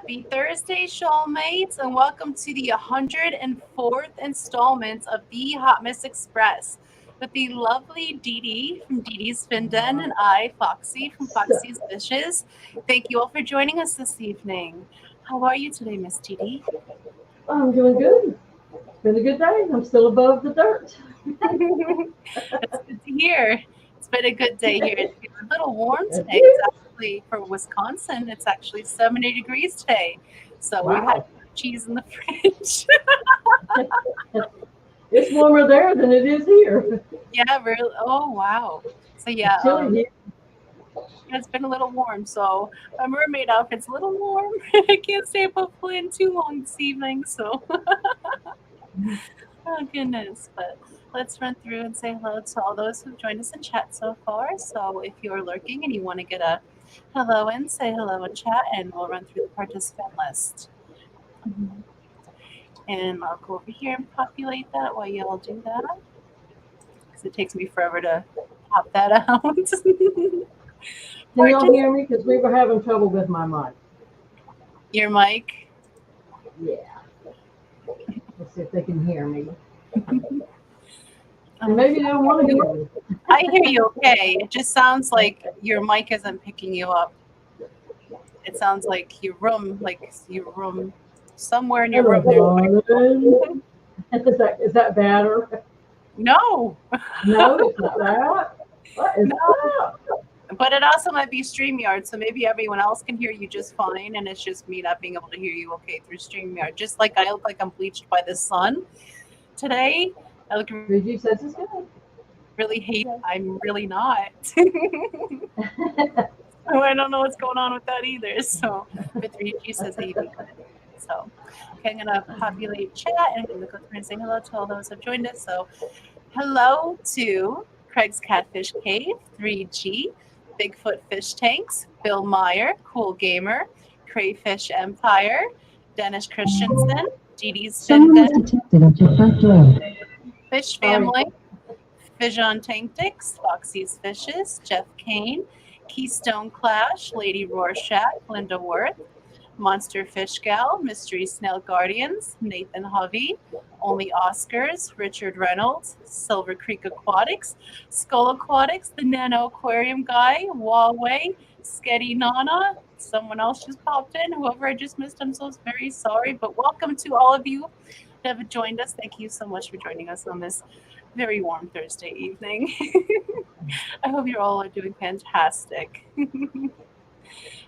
Happy Thursday, shoalmates, and welcome to the 104th installment of the Hot Miss Express with the lovely Didi from Didi's Fin Den and I, Foxy from Foxy's Dishes. Thank you all for joining us this evening. How are you today, Miss Didi? I'm doing good. It's been a good day. I'm still above the dirt. That's good to hear. It's been a good day here. It's a little warm That's today. It's it. actually for Wisconsin. It's actually 70 degrees today. So we've had Wow. cheese in the fridge. It's warmer there than it is here. Yeah, really. Oh, wow. So yeah, It's chilly here. it's been a little warm. So my mermaid outfit's a little warm. I can't stay above Flynn too long this evening. So oh goodness. But let's run through and say hello to all those who've joined us in chat so far. So if you're lurking and you want to get a hello in, say hello in chat, and we'll run through the participant list. Mhm. And I'll go over here and populate that while you all do that because it takes me forever to pop that out. Can Or y'all just hear me? Because we were having trouble with my mic. your mic. Yeah. Let's see if they can hear me. And Um, maybe they don't want to hear me. I hear you okay. It just sounds like your mic isn't picking you up. It sounds like your room, somewhere in your Hello, room there's a darling. microphone. Is that better? No, No, it's not that. What is no. that? But it also might be StreamYard, so maybe everyone else can hear you just fine, and it's just me not being able to hear you okay through StreamYard. Just like I look like I'm bleached by the sun today. I look really 3G says it's good. hate. I'm really not. So I don't know what's going on with that either. So, but 3G says AV. So, okay, I'm gonna populate chat and I'm gonna go through and say hello to all those who have joined us. So, hello to Craig's Catfish Cave, 3G, Bigfoot Fish Tanks, Bill Meyer, Cool Gamer, Crayfish Empire, Dennis Christensen, Didi's Fin Someone Den, was detected at your front door. Fish Sorry. Family, Fijon Tankdix, Foxy's Fishes, Jeff Kane, Keystone Clash, Lady Rorschach, Linda Worth, Monster Fish Gal, Mystery Snail Guardians, Nathan Hovey, Only Oscars, Richard Reynolds, Silver Creek Aquatics, Skull Aquatics, the Nano Aquarium Guy, Huawei, Sketty Nana. Someone else just popped in. Whoever I just missed, I'm so very sorry. But welcome to all of you that have joined us. Thank you so much for joining us on this very warm Thursday evening. I hope you all are doing fantastic.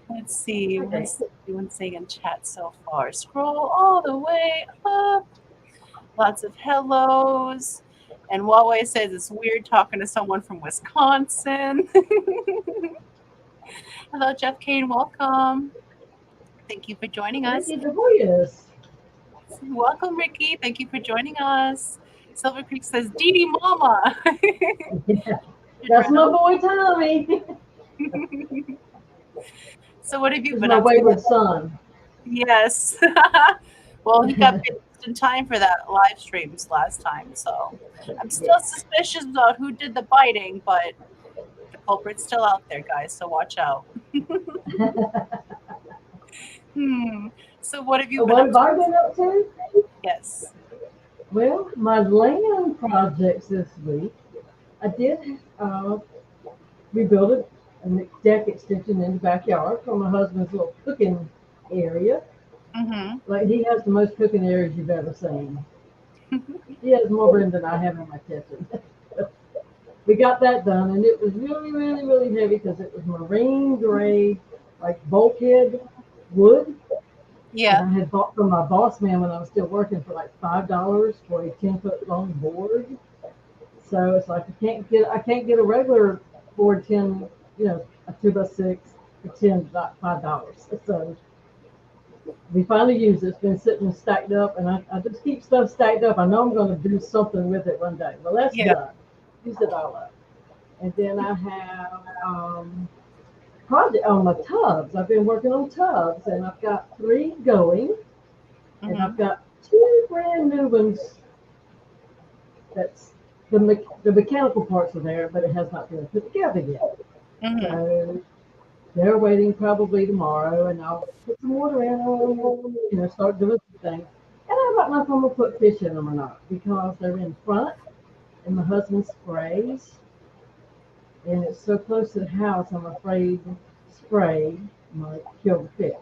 Let's see Okay. what's everyone saying in chat so far. Scroll all the way up. Lots of hellos. And Huawei says it's weird talking to someone from Wisconsin. Hello, Jeff Kane. Welcome. Thank you for joining us. Ricky DeVoyas. Welcome, Ricky. Thank you for joining us. Silver Creek says, Dee Mama. Yeah. Richard That's my Reynolds. boy Tommy. So, what have you He's been my up to? wayward son. Yes. Well, he got picked just in time for that live streams last time. So I'm still Yes. suspicious about who did the biting, but the culprit's still out there, guys. So watch out. Hmm. So what have you been What up have to? I been up to? Yes. Well, my land projects this week. I did rebuild a deck extension in the backyard for my husband's little cooking area. Mm-hmm. Like he has the most cooking areas you've ever seen. He has more room than I have in my kitchen. We got that done, and it was really, really, really heavy because it was marine grade, like bulkhead wood that Yeah. I had bought from my boss man when I was still working for like $5 for a 10-foot long board. So it's like I can't get a regular board 10, a 2x6 for $5. So we finally used it. It's been sitting stacked up, and I just keep stuff stacked up. I know I'm going to do something with it one day. Well, that's Yeah. done. Used it all up. And then I have project on my tubs. I've been working on tubs, and I've got 3 going, and Mm-hmm. I've got 2 brand new ones. That's the mechanical parts are there, but it has not been put together yet. Mm-hmm. So they're waiting probably tomorrow, and I'll put some water in them, start doing some things. And I don't know if I'm gonna put fish in them or not because they're in front, and my husband sprays, and it's so close to the house. I'm afraid spray might kill the fish,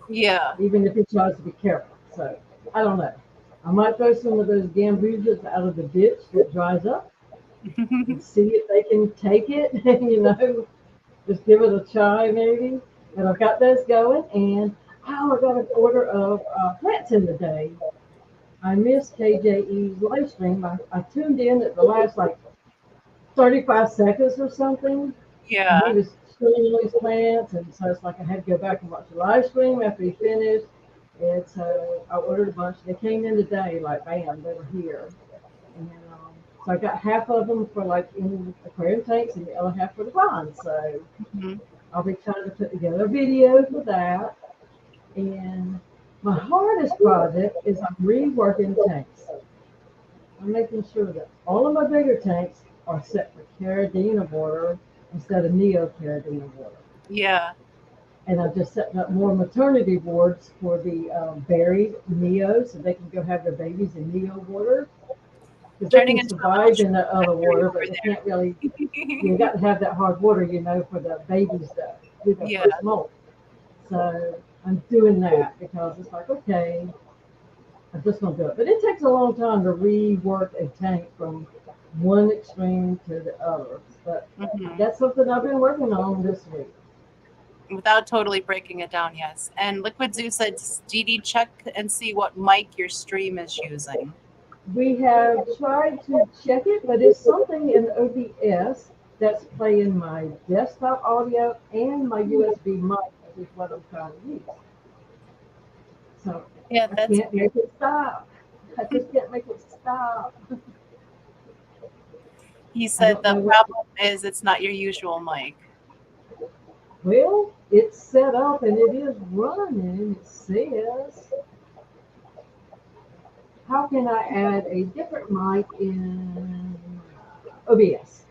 Yeah. even if he tries to be careful. So I don't know. I might throw some of those gambusias out of the ditch that dries up and see if they can take it. Just give it a try maybe. And I've got those going. And I got an order of plants in the day. I missed KJE's live stream. I tuned in at the last like 35 seconds or something. And he Yeah. was showing all these plants. And so it's like I had to go back and watch the live stream after he finished. And so I ordered a bunch. They came in today, like bam, they were here. And so I got half of them for like in aquarium tanks and the other half for the ponds. So Mhm. I'll be trying to put together a video for that. And my hardest project is I'm reworking tanks. I'm making sure that all of my bigger tanks are set for Carradina water instead of Neo Carradina water. Yeah. And I'm just setting up more maternity boards for the buried Neo so they can go have their babies in Neo water. Because they Turning can into a little survive in the other factory water, over but they can't really, you there. got to have that hard water, for the babies to do their Yeah. first molt. So I'm doing that because it's like, okay, I'm just gonna do it. But it takes a long time to rework a tank from one extreme to the other. But Hmm. that's something I've been working on this week. Without totally breaking it down, yes. And Liquid Zoo said, Didi, check and see what mic your stream is using. We have tried to check it, but it's something in OBS that's playing my desktop audio and my USB mic, which is what I'm trying to use. So Yeah, I that's can't weird. make it stop. I just can't make it stop. He I said don't the know what. problem is it's not your usual mic. Well, it's set up and it is running. It says, how can I add a different mic in OBS?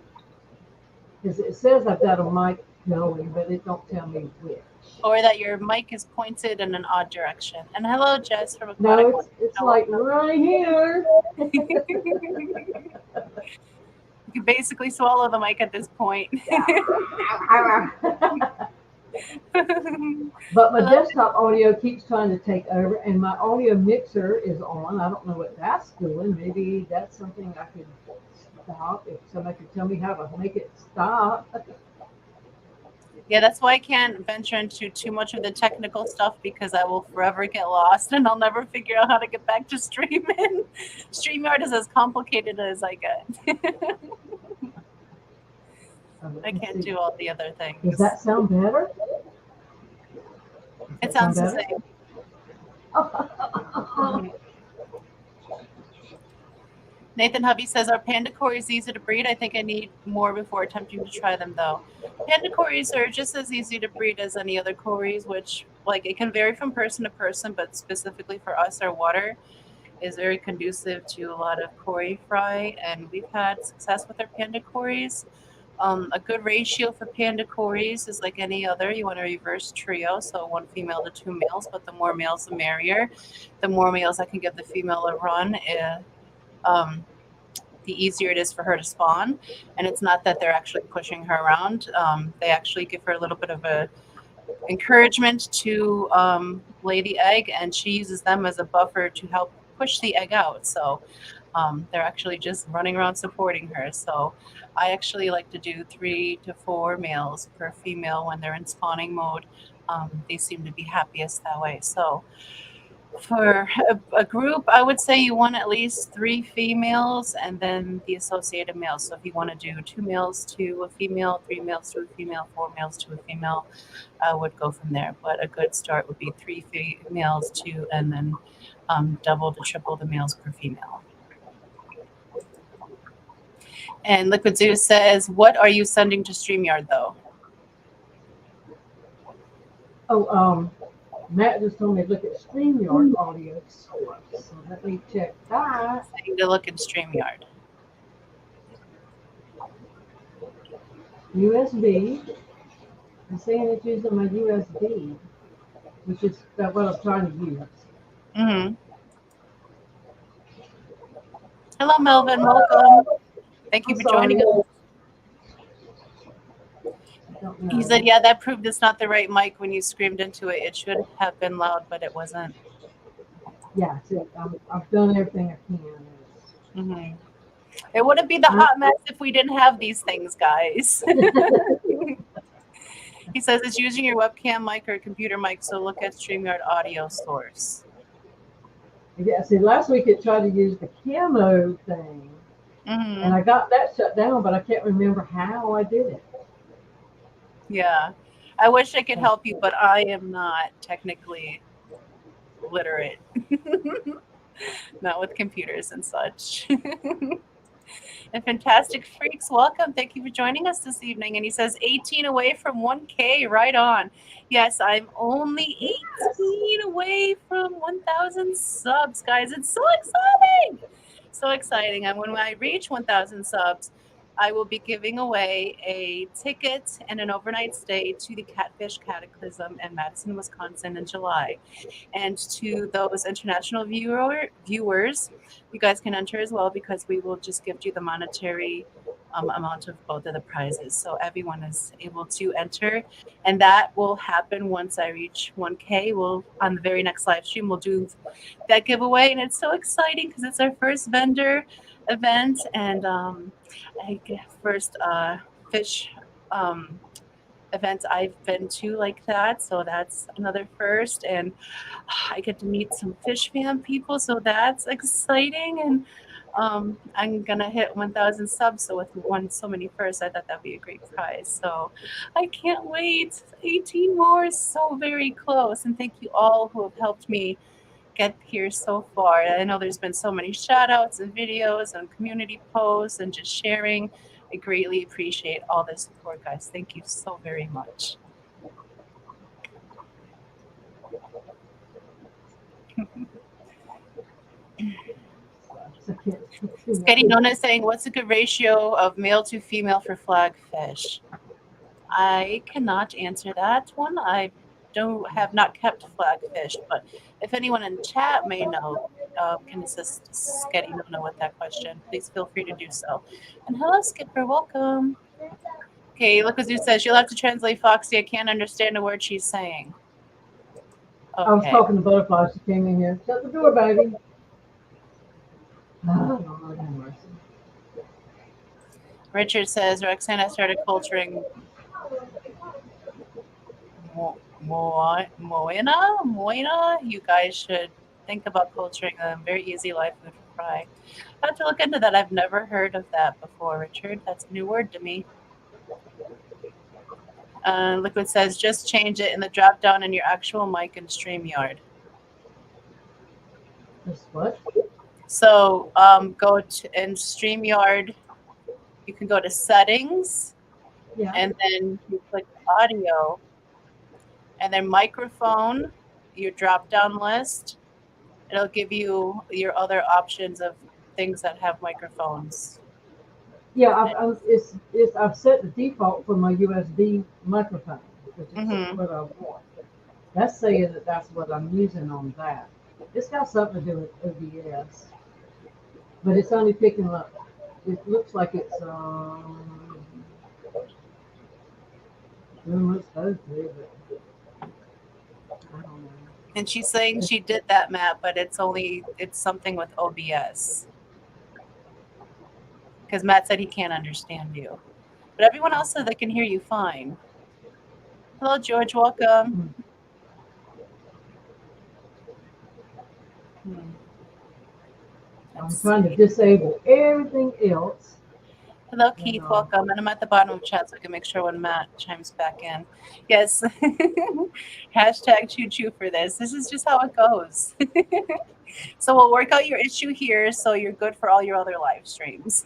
Because it says I've got a mic going, but it don't tell me which. Or that your mic is pointed in an odd direction. And hello, Jess from No, Aquatic it's Wonder. like right here. You can basically swallow the mic at this point. But my Hello. desktop audio keeps trying to take over, and my audio mixer is on. I don't know what that's doing. Maybe that's something I could stop if somebody could tell me how to make it stop. Yeah, that's why I can't venture into too much of the technical stuff because I will forever get lost and I'll never figure out how to get back to streaming. StreamYard is as complicated as I get. I can't do all the other Does things. that sound better? It sounds the better? same. Mhm. Nathan Hubby says, are panda cories easy to breed? I think I need more before attempting to try them, though. Panda cories are just as easy to breed as any other cories, which, like, it can vary from person to person, but specifically for us, our water is very conducive to a lot of cory fry, and we've had success with our panda cories. A good ratio for panda cories is like any other. You want a reverse trio, so one female to two males, but the more males, the merrier. The more males I can give the female a run, um, the easier it is for her to spawn. And it's not that they're actually pushing her around. They actually give her a little bit of a encouragement to lay the egg, and she uses them as a buffer to help push the egg out. So they're actually just running around supporting her. So I actually like to do 3 to 4 males per female when they're in spawning mode. They seem to be happiest that way. So for a group, I would say you want at least 3 females and then the associated males. So if you want to do 2 males to a female, 3 males to a female, 4 males to a female, I would go from there. But a good start would be 3 females to, and then double to triple the males per female. And Liquid Zoo says, what are you sending to StreamYard though? Oh, Matt just told me to look at StreamYard audio source. So let me check that. Saying to look in StreamYard. USB. I'm saying it's using my USB, which is what I'm trying to use. Mm-hmm. Hello, Melvin. Welcome. Thank you I'm for sorry. joining us. I don't He know. said, yeah, that proved it's not the right mic when you screamed into it. It should have been loud, but it wasn't. Yeah, see, I've done everything I can. Mm-hmm. It wouldn't be the hot mess if we didn't have these things, guys. He says it's using your webcam mic or computer mic, so look at StreamYard audio source. Yeah, see, last week it tried to use the camo thing, and Mm-hmm. I got that shut down, but I can't remember how I did it. Yeah. I wish I could help you, but I am not technically literate. Not with computers and such. And Fantastic Freaks, welcome. Thank you for joining us this evening. And he says 18 away from 1K. Right on. Yes, I'm only 18 away from 1,000 subs, guys. It's so exciting. So exciting. And when I reach 1,000 subs, I will be giving away a ticket and an overnight stay to the Catfish Cataclysm in Madison, Wisconsin in July. And to those international viewers, you guys can enter as well because we will just gift you the monetary amount of both of the prizes. So everyone is able to enter. And that will happen once I reach 1K. We'll, on the very next live stream, we'll do that giveaway. And it's so exciting because it's our first vendor event and first fish events I've been to like that. So that's another first. And I get to meet some fish fan people. So that's exciting. And I'm going to hit 1,000 subs. So with so many firsts, I thought that'd be a great prize. So I can't wait. 18 more is so very close. And thank you all who have helped me get here so far. I know there's been so many shout outs and videos and community posts and just sharing. I greatly appreciate all the support, guys. Thank you so very much. Sketty Nona is saying, what's a good ratio of male to female for flagfish? I cannot answer that one. I have not kept flagfish, but if anyone in chat may know, can assist Sketty Nona with that question, please feel free to do so. And hello, Skipper, welcome. Okay, look, as you says, you'll have to translate Foxy. I can't understand a word she's saying. I was Okay. talking to Butterfly. She came in here. Shut the door, baby. Oh, Lord have mercy. Richard says, Roxana started culturing Moina. You guys should think about culturing them. Very easy live food for fry. I have to look into that. I've never heard of that before, Richard. That's a new word to me. Liquid says, just change it in the drop down in your actual mic and StreamYard. Just what? So go to in StreamYard. You can go to settings, Yeah. and then you click audio, and then microphone, your drop down list. It'll give you your other options of things that have microphones. Yeah, I've set the default for my USB microphone, which is what I want. That's saying that that's what I'm using on that. It's got something to do with OBS, but it's only picking up. It looks like it's doing what it's supposed to, but I don't know. And she's saying she did that, Matt, but it's something with OBS. Because Matt said he can't understand you. But everyone else said they can hear you fine. Hello, George. Welcome. I'm trying to disable everything else. Hello, Keith. Welcome. And I'm at the bottom of chat so I can make sure when Matt chimes back in. Yes. Hashtag choo-choo for this. This is just how it goes. So we'll work out your issue here so you're good for all your other live streams.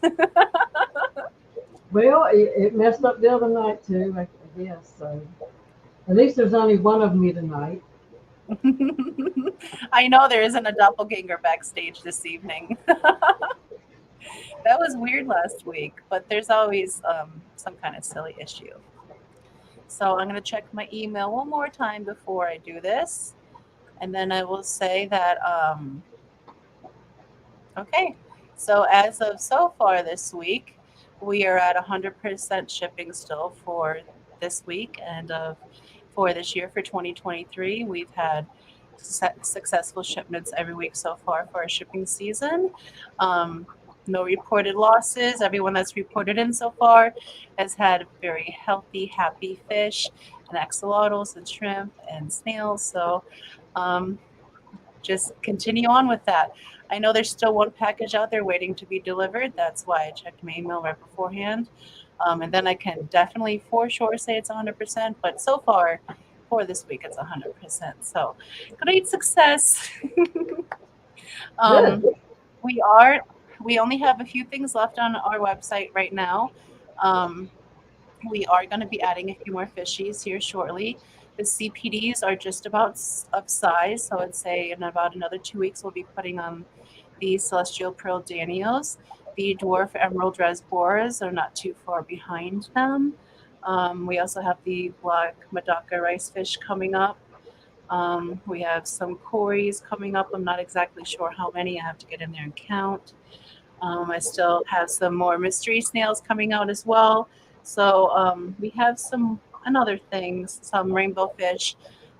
Well, it messed up the other night too, I guess. So at least there's only one of me tonight. I know there isn't a doppelganger backstage this evening. That was weird last week, but there's always some kind of silly issue. So I'm going to check my email one more time before I do this. And then I will say that, okay. So as of so far this week, we are at 100% shipping still for this week and for this year for 2023. We've had successful shipments every week so far for our shipping season. Um, no reported losses. Everyone that's reported in so far has had very healthy, happy fish and axolotls and shrimp and snails. So just continue on with that. I know there's still one package out there waiting to be delivered. That's why I checked my email right beforehand. And then I can definitely for sure say it's 100%. But so far, for this week, it's 100%. So great success. Good. We are. We only have a few things left on our website right now. Um, we are going to be adding a few more fishies here shortly. The CPDs are just about of size, so I'd say in about another 2 weeks we'll be putting on the Celestial Pearl Danios. The Dwarf Emerald Rasboras are not too far behind them. We also have the Black Madaka rice fish coming up. We have some Cories coming up. I'm not exactly sure how many. I have to get in there and count. I still have some more mystery snails coming out as well. So we have some another things, some rainbow fish,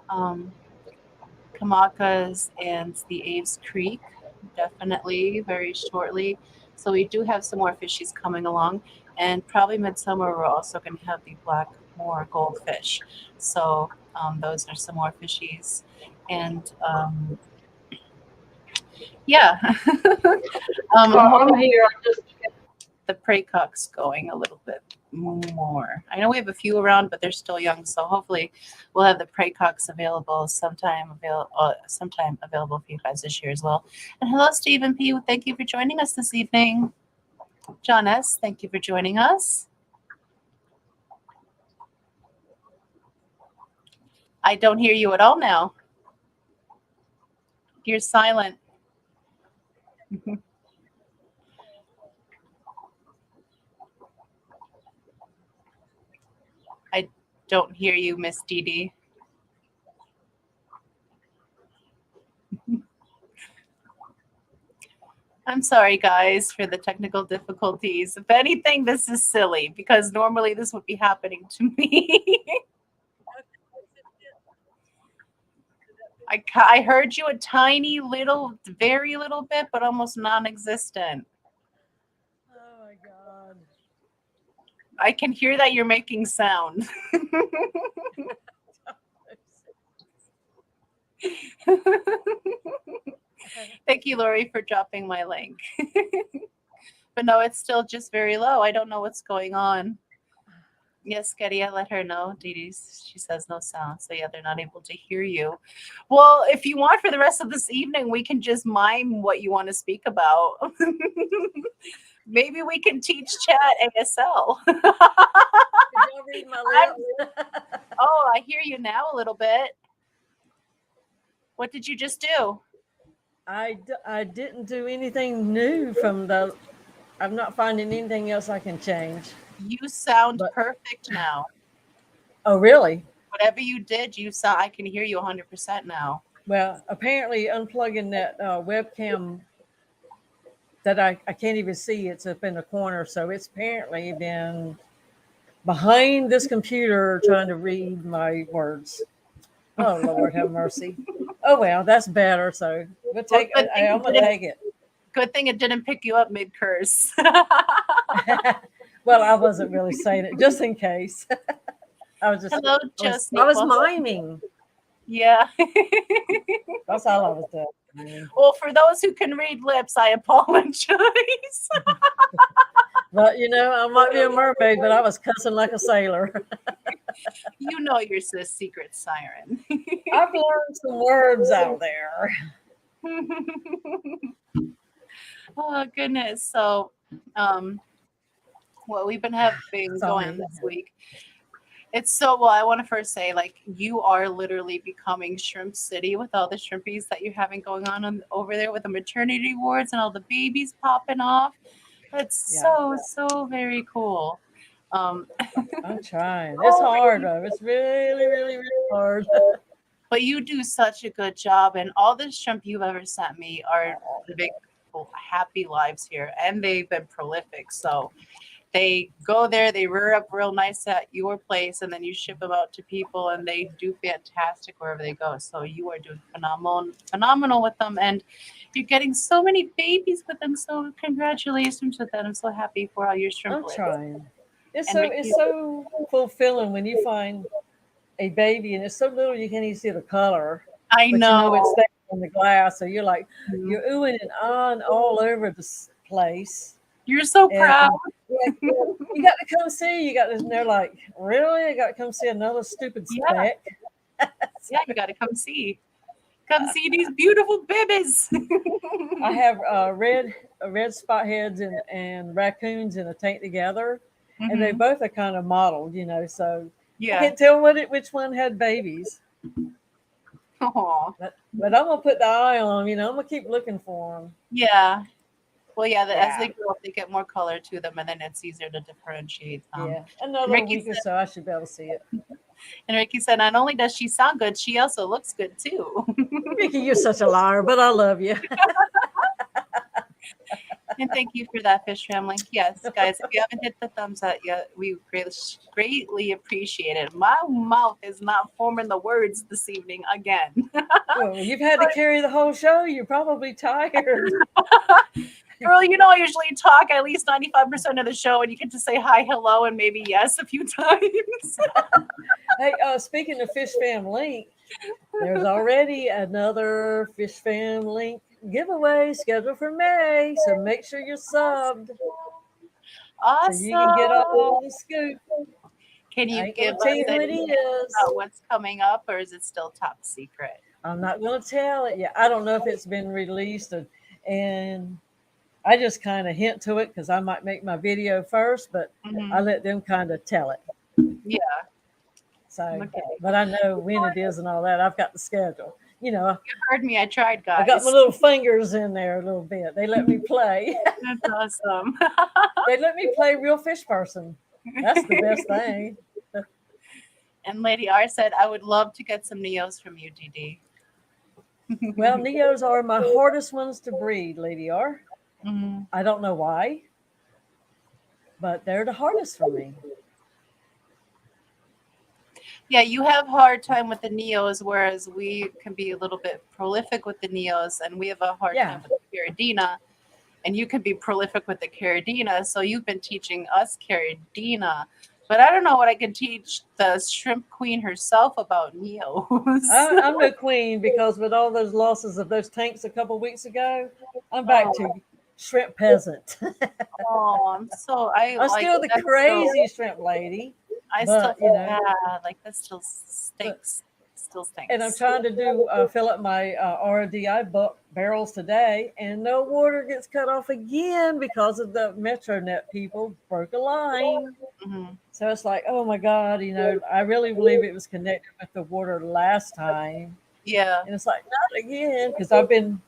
um, kamakas, and the Aves Creek, definitely very shortly. So we do have some more fishies coming along, and probably midsummer we're also going to have the black moor goldfish. So those are some more fishies, and yeah, I'm I'm hoping here. I just the Praycock's going a little bit more. I know we have a few around, but they're still young, so hopefully we'll have the Praycocks available sometime available for you guys this year as well. And hello, Stephen P. Thank you for joining us this evening. John S. Thank you for joining us. I don't hear you at all now. You're silent. I don't hear you, Miss Didi. I'm sorry, guys, for the technical difficulties. If anything, this is silly because normally this would be happening to me. I heard you a tiny little, very little bit, but almost non-existent. Oh my God. I can hear that you're making sound. Thank you, Lori, for dropping my link. But no, it's still just very low. I don't know what's going on. Yes, Getty, I let her know. She says no sound. So yeah, they're not able to hear you. Well, if you want for the rest of this evening, we can just mime what you want to speak about. Maybe we can teach chat ASL. Did y'all read my lips? Oh, I hear you now a little bit. What did you just do? I didn't do anything new from the. I'm not finding anything else I can change. You sound But- perfect now. Oh, really? Whatever you did, I can hear you 100% now. Well, apparently unplugging that webcam that I can't even see. It's up in the corner. So it's apparently been behind this computer trying to read my words. Oh, Lord have mercy. Oh, well, that's better. So we'll take it. I'm going to take it. Good thing it didn't pick you up mid-curse. Well, I wasn't really saying it just in case. I was just, Hello, I was miming. Yeah. That's all I was doing. Well, for those who can read lips, I apologize. But, I might be a mermaid, but I was cussing like a sailor. You know you're a secret siren. I've learned some words out there. Oh, goodness. So, what we've been having going on this week. I want to first say, like, you are literally becoming Shrimp City with all the shrimpies that you're having going on over there with the maternity wards and all the babies popping off. It's so very cool. Um, I'm trying. It's hard though. It's really, really, really hard. but you do such a good job, and all the shrimp you've ever sent me are the big happy lives here, and they've been prolific. So they go there, they rear up real nice at your place, and then you ship them out to people, and they do fantastic wherever they go. So you are doing phenomenal with them, and you're getting so many babies with them. So congratulations with that. I'm so happy for all your I'm shrimplets. trying. It's And so Ricky, it's so fulfilling when you find a baby and it's so little you can't even see the color, I but you know it's know. there in the glass. So you're like Mhm. you're oohing and on all over this place, You're so and proud. like, you got to come see. You got to. And they're like, really? I got to come see another stupid Yeah, speck. yeah, you got to come see. Come see these beautiful babies. I have red spot heads and raccoons in a tank together, and they Mhm. both are kind of modeled, you know. So I Yeah. can't tell which one had babies, Aw. but I'm gonna put the eye on them. You know, I'm gonna keep looking for them. Yeah. Well, yeah, as Yeah, they grow up, they get more color to them, and then it's easier to differentiate them. yeah. And Another week or so, I should be able to see it. Ricky said, not only does she sound good, she also looks good too. Mickey, you're such a liar, but I love you. And thank you for that, Fish Family. Yes, guys, if you haven't hit the thumbs up yet, we greatly appreciate it. My mouth is not forming the words this evening again. Well, you've had to carry the whole show. You're probably tired. Girl, you know I usually talk at least 95% of the show, and you get to say hi, hello, and maybe yes a few times. Hey, speaking of Fish Fam Link, there's already another Fish Fam Link giveaway scheduled for May. So make sure you're subbed so you can get Awesome. all the scoop. Can I you ain't give gonna tell us you who it any is. about what's coming up, or is it still top secret? I'm not gonna tell it yet. I don't know if it's been released, and I just kind of hint to it because I might make my video first, but I Mhm. let them kind of tell it. Yeah. So, Okay. but I know when it is and all that. I've got the schedule. You know, Heard me. I tried, I got my guys. little fingers in there a little bit. They let me play. That's awesome. They let me play real fish person. That's the best thing. And Lady R said, I would love to get some Neos from you, Didi. Well, Neos are my hardest ones to breed, Lady R. Mhm. I don't know why, but they're the hardest for me. Yeah, you have hard time with the Neos, whereas we can be a little bit prolific with the Neos, and we have a hard Yeah. time with the Caridina, and you can be prolific with the Caridina. So you've been teaching us Caridina, but I don't know what I can teach the shrimp queen herself about Neos. I'm no queen because with all those losses of those tanks a couple weeks ago, I'm back to shrimp peasant. Oh, I'm so I I'm like still the that. So crazy shrimp lady, I still but you know, yeah, like that still but stinks. Still and I'm stinks. trying to do fill up my RDI barrels today, and no water gets cut off again because of the MetroNet people broke a line. Mhm. So it's like, oh my God, you know, I really believe it was connected with the water last time, Yeah, and it's like not again because I've been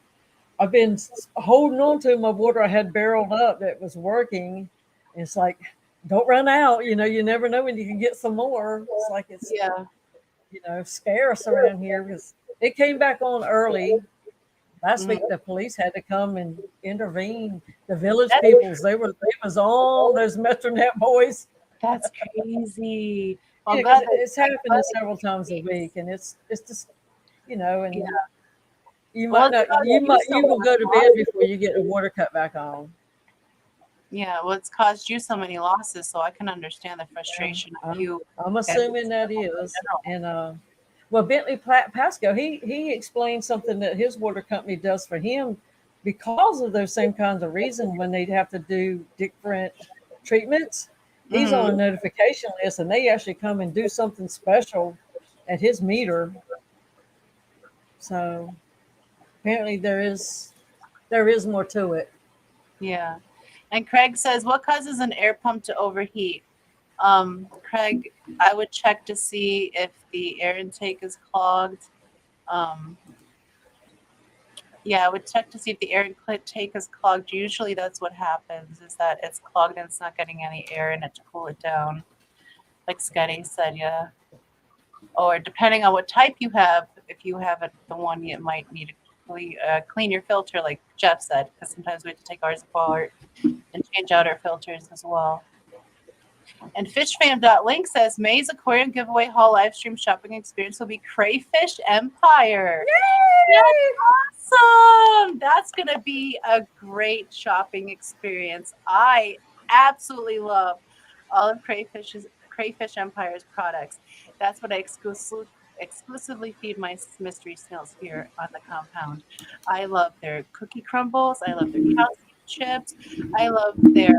holding on to my water I had barreled up that was working. And it's like, don't run out. You know, you never know when you can get some more. It's like it's yeah. scarce around here because it came back on early. Last Mhm. week the police had to come and intervene. The village That's peoples, they was on those Metronet boys. that's crazy. Well, You I'm know, because glad that it's I'm glad happening that several times a you week, and it's just and yeah. you Well, might it's not caused you so you will much go to bed loss. before you get the water cut back on. Yeah, well, it's caused you so many losses, so I can understand the Yeah, frustration of you I'm and assuming that in is. general. And well, Bentley Pasco, he explained something that his water company does for him because of those same kinds of reasons when they have to do different treatments. He's on a Mhm. notification list, and they actually come and do something special at his meter. So apparently there is more to it. Yeah. And Craig says, what causes an air pump to overheat? Craig, I would check to see if the air intake is clogged. Um, Yeah, I would check to see if the air intake is clogged. Usually that's what happens, is that it's clogged and it's not getting any air in it to cool it down. Like Scotty said, yeah. Or depending on what type you have, if you have the one, you might need to clean your filter, like Jeff said, because sometimes we have to take ours apart and change out our filters as well. And fishfam.link says May's Aquarium giveaway haul live stream shopping experience will be Crayfish Empire. That's awesome. That's going to be a great shopping experience. I absolutely love all of Crayfish Empire's products. That's what I exclusively feed my mystery snails here on the compound. I love their cookie crumbles. I love their calcium chips. I love their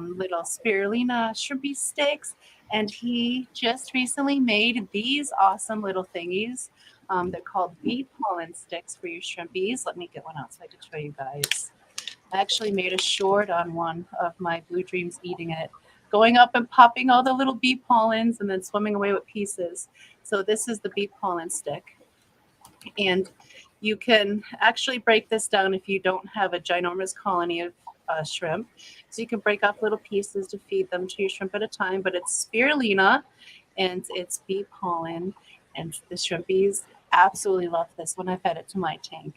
little spirulina shrimpy sticks. And he just recently made these awesome little thingies. They're called bee pollen sticks for your shrimpies. Let me get one out so I can show you guys. I actually made a short on one of my blue dreams eating it, going up and popping all the little bee pollens and then swimming away with pieces. So this is the bee pollen stick. And you can actually break this down if you don't have a ginormous colony of shrimp. So you can break off little pieces to feed them to your shrimp at a time, but it's spirulina and it's bee pollen, and the shrimpies absolutely love this when I fed it to my tank.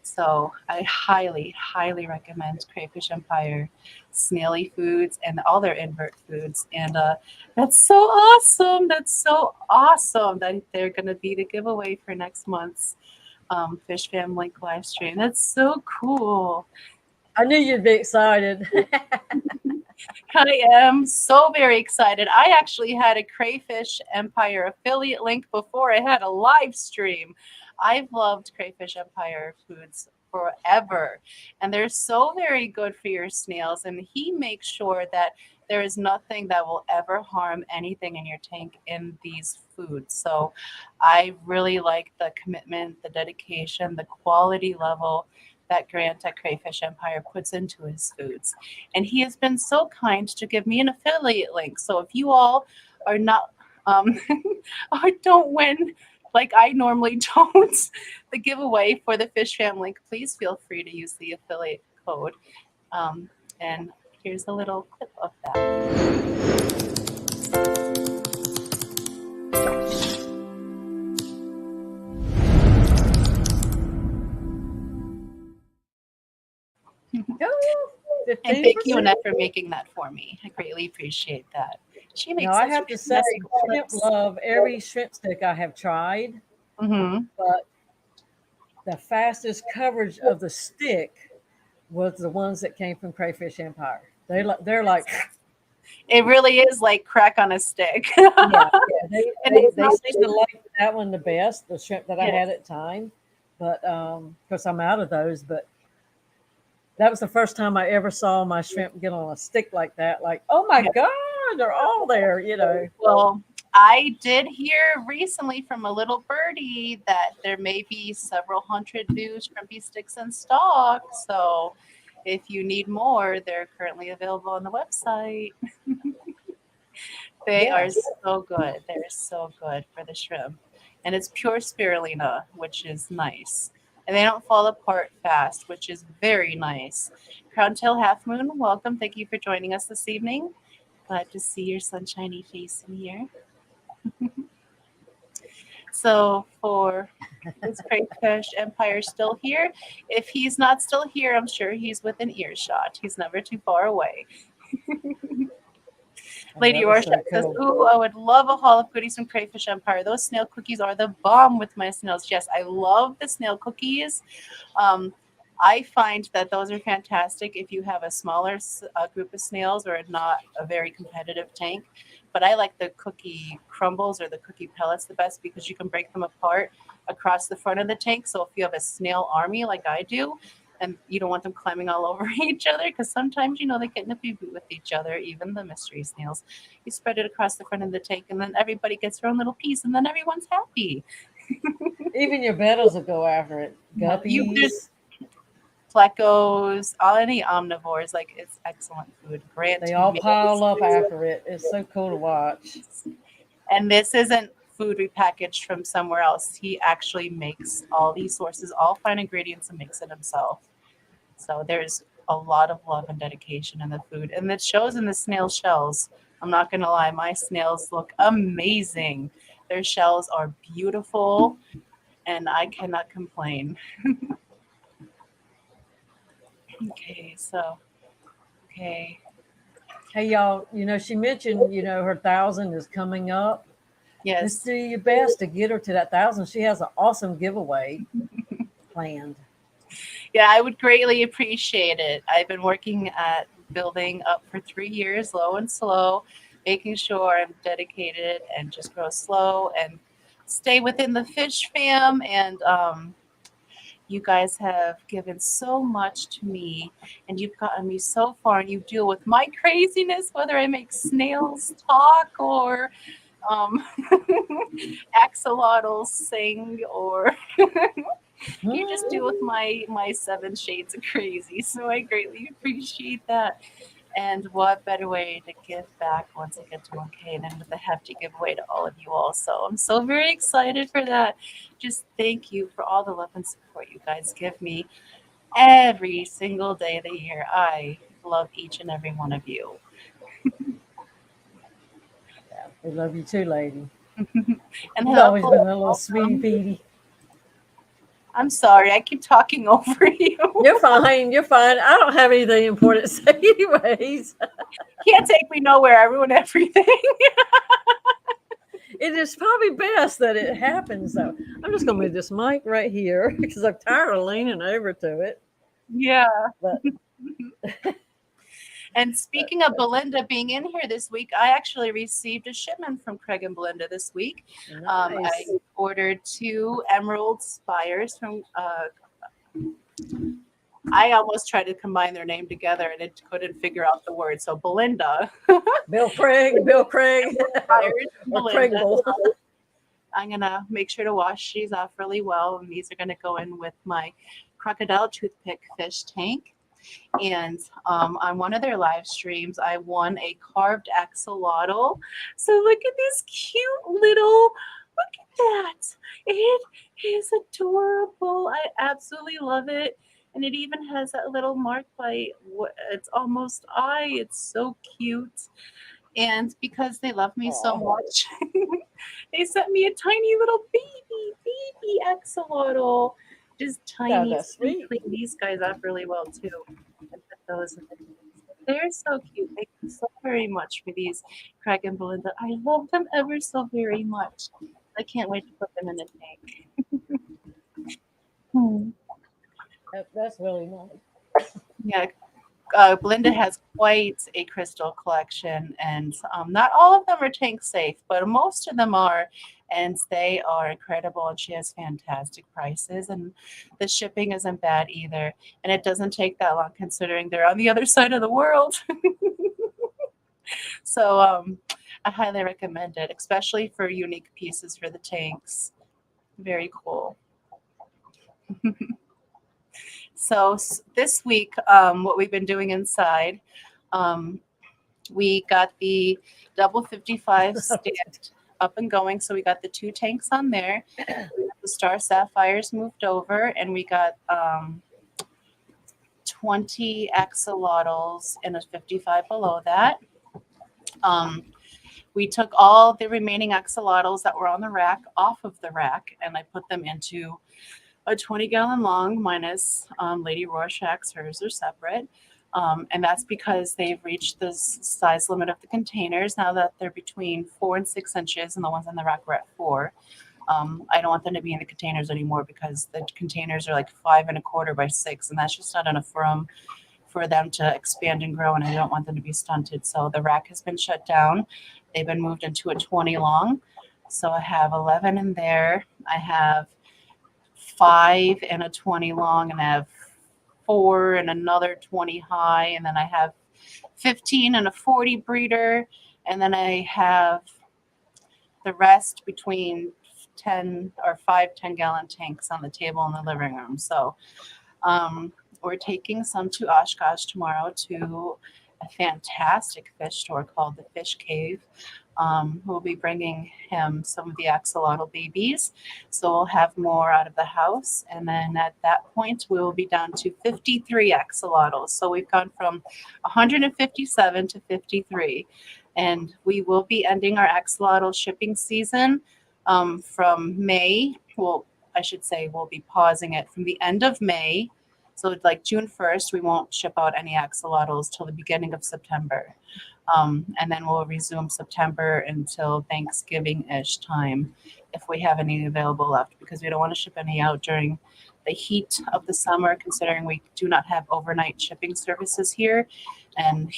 So I highly, highly recommend Crayfish Empire snaily foods and all their invert foods. And that's so awesome. That's so awesome that they're going to be the giveaway for next month's Fish Fam Link live stream. That's so cool. I knew you'd be excited. I am so very excited. I actually had a Crayfish Empire affiliate link before I had a live stream. I've loved Crayfish Empire foods forever, and they're so very good for your snails. And he makes sure that there is nothing that will ever harm anything in your tank in these foods. So I really like the commitment, the dedication, the quality level that Grant at Crayfish Empire puts into his foods. And he has been so kind to give me an affiliate link. So if you all are not, or don't win like I normally don't, the giveaway for the Fish Fam link, please feel free to use the affiliate code. And here's a little clip of that. And thank you, Annette, for making that for me. I greatly appreciate that. She makes. Now I have to say, shrimp love every shrimp stick I have tried, but the fastest coverage of the stick was the ones that came from Crayfish Empire. They're like. It really is like crack on a stick. They seem to like that one the best, the shrimp that I had at the time. But of course, I'm out of those. But that was the first time I ever saw my shrimp get on a stick like that. Like, oh my God, they're all there, you know. Well, I did hear recently from a little birdie that there may be several hundred new shrimpy sticks in stock. So if you need more, they're currently available on the website. They are so good. They're so good for the shrimp. And it's pure spirulina, which is nice. And they don't fall apart fast, which is very nice. Crown Tail Half Moon, welcome. Thank you for joining us this evening. Glad to see your sunshiny face in here. So for is Crayfish Empire still here? If he's not still here, I'm sure he's within earshot. He's never too far away. Lady Rorschach says, ooh, I would love a haul of goodies from Crayfish Empire. Those snail cookies are the bomb with my snails. Yes, I love the snail cookies. I find that those are fantastic if you have a smaller group of snails or not a very competitive tank. But I like the cookie crumbles or the cookie pellets the best because you can break them apart across the front of the tank. So if you have a snail army like I do, and you don't want them climbing all over each other because sometimes, you know, they get nippy with each other, even the mystery snails. You spread it across the front of the tank and then everybody gets their own little piece and then everyone's happy. Even your bettles will go after it. Guppies. Plecos, all any omnivores, like it's excellent food. Grant, they all pile up after it. It's so cool to watch. And this isn't food repackaged from somewhere else. He actually makes all these sources, all fine ingredients, and makes it himself. So there's a lot of love and dedication in the food, and it shows in the snail shells. I'm not gonna lie, my snails look amazing. Their shells are beautiful, and I cannot complain. Okay, so okay, Hey, y'all, she mentioned, her 1,000 is coming up. Let's yes, do your best to get her to that 1,000. She has an awesome giveaway planned. yeah, I would greatly appreciate it. I've been working at building up for 3 years, low and slow, making sure I'm dedicated and just grow slow and stay within the fish fam. And you guys have given so much to me, and you've gotten me so far, and you deal with my craziness, whether I make snails talk or um, axolotls sing, or you just deal with my 7 shades of crazy. So I greatly appreciate that. And what better way to give back once I get to 1K than with a hefty giveaway to all of you all. So I'm so very excited for that. Just thank you for all the love and support you guys give me every single day of the year. I love each and every one of you. Yeah, we love you too, lady. And You've always hello, been a little sweetie Petey. I'm sorry, I keep talking over you. You're fine. You're fine. I don't have anything important to say, anyways. Can't take me nowhere. I ruin everything. It is probably best that it happens, though. I'm just going to move this mic right here because I'm tired of leaning over to it. Yeah. But And speaking of Belinda being in here this week, I actually received a shipment from Craig and Belinda this week. I nice. ordered 2 emerald spires from. I almost tried to combine their name together and it couldn't figure out the word. So Belinda. Bill Craig, Spires from or Belinda. Craigle. I'm gonna make sure to wash these off really well, and these are gonna go in with my crocodile toothpick fish tank. And on one of their live streams, I won a carved axolotl. So look at this cute little, look at that. It is adorable. I absolutely love it. And it even has that little mark by its almost eye. It's so cute. And because they love me so much, they sent me a tiny little baby axolotl. Just tiny. That's sweet. Clean these guys up really well too. And put those in the They're so cute. Thank you so very much for these, Craig and Belinda. I love them ever so very much. I can't wait to put them in the tank. That's really nice. Yeah, Belinda has quite a crystal collection, and not all of them are tank safe, but most of them are, and they are incredible. And she has fantastic prices, and the shipping isn't bad either. And it doesn't take that long considering they're on the other side of the world. So I highly recommend it, especially for unique pieces for the tanks. Very cool. So this week, what we've been doing inside, we got the double 55 stand up and going. So we got the 2 tanks on there. The Star Sapphires moved over, and we got 20 axolotls and a 55 below that. We took all the remaining axolotls that were on the rack off of the rack, and I put them into a 20-gallon long minus Lady Rorschach's. Hers are separate. And that's because they've reached the size limit of the containers now that they're between 4 and 6 inches, and the ones on the rack were at 4. I don't want them to be in the containers anymore because the containers are like 5 1/4 by 6, and that's just not enough room for them to expand and grow, and I don't want them to be stunted. So the rack has been shut down. They've been moved into a 20 long. So I have 11 in there. I have 5 and a 20 long, and I have 4 and another 20 high, and then I have 15 and a 40 breeder, and then I have the rest between 10 or 5 10-gallon tanks on the table in the living room. So we're taking some to Oshkosh tomorrow to a fantastic fish store called the Fish Cave. We'll be bringing him some of the axolotl babies, so we'll have more out of the house. And then at that point, we will be down to 53 axolotls. So we've gone from 157 to 53, and we will be ending our axolotl shipping season from May. Well, I should say we'll be pausing it from the end of May. So like June 1st, we won't ship out any axolotls till the beginning of September. And then we'll resume September until Thanksgiving-ish time if we have any available left, because we don't want to ship any out during the heat of the summer, considering we do not have overnight shipping services here, and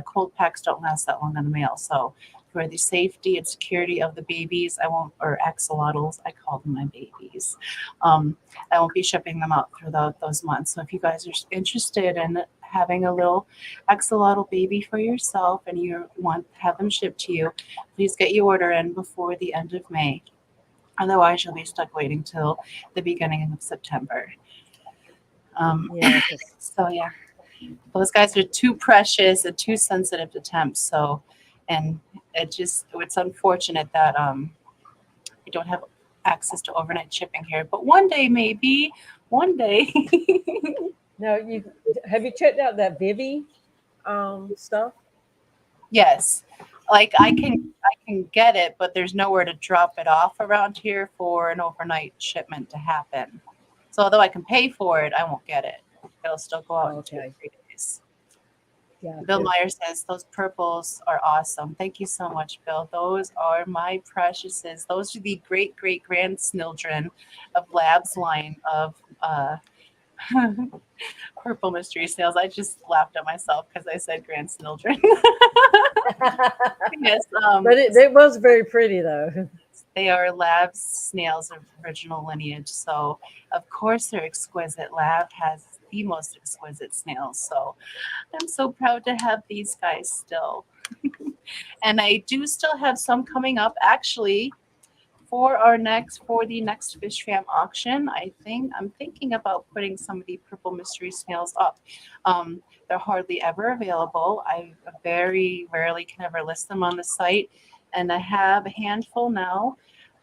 cold packs don't last that long in the mail. So for the safety and security of the babies, I won't, or axolotls, I call them my babies. I won't be shipping them out through those months. So if you guys are interested in having a little axolotl baby for yourself and you want to have them shipped to you, please get your order in before the end of May. Otherwise, you'll be stuck waiting till the beginning of September. Yeah. So yeah, those guys are too precious and too sensitive to temp. So, and it's unfortunate that we don't have access to overnight shipping here. But one day, maybe one day. Now, have you checked out that Vivi stuff? Yes, like I can get it, but there's nowhere to drop it off around here for an overnight shipment to happen. So although I can pay for it, I won't get it. It'll still go out in 2 or 3 days. Yeah. Bill Meyer says those purples are awesome. Thank you so much, Bill. Those are my preciouses. Those are the great grand snildren of Lab's line of purple mystery snails. I just laughed at myself because I said grand snildren. Yes, But it was very pretty though. they are Lab's snails of original lineage. So of course they're exquisite. Lab has the most exquisite snails. So I'm so proud to have these guys still. And I do still have some coming up actually for the next Fish Fam auction. I'm thinking about putting some of the purple mystery snails up. They're hardly ever available. I very rarely can ever list them on the site, and I have a handful now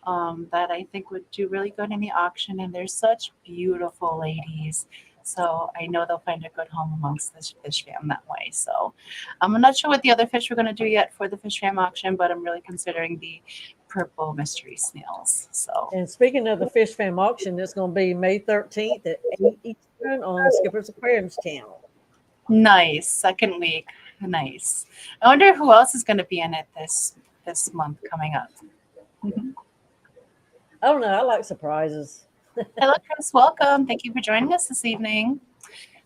that I think would do really good in the auction, and they're such beautiful ladies. So I know they'll find a good home amongst this Fish Fam that way. So I'm not sure what the other fish we're going to do yet for the Fish Fam auction, but I'm really considering the purple mystery snails. So, And speaking of the Fish Fam auction, it's going to be May 13th at 8 Eastern on Skipper's Aquariums channel. nice. Second week. Nice. I wonder who else is going to be in it this month coming up. I don't know. I like surprises. Hello, Chris. Welcome. Thank you for joining us this evening.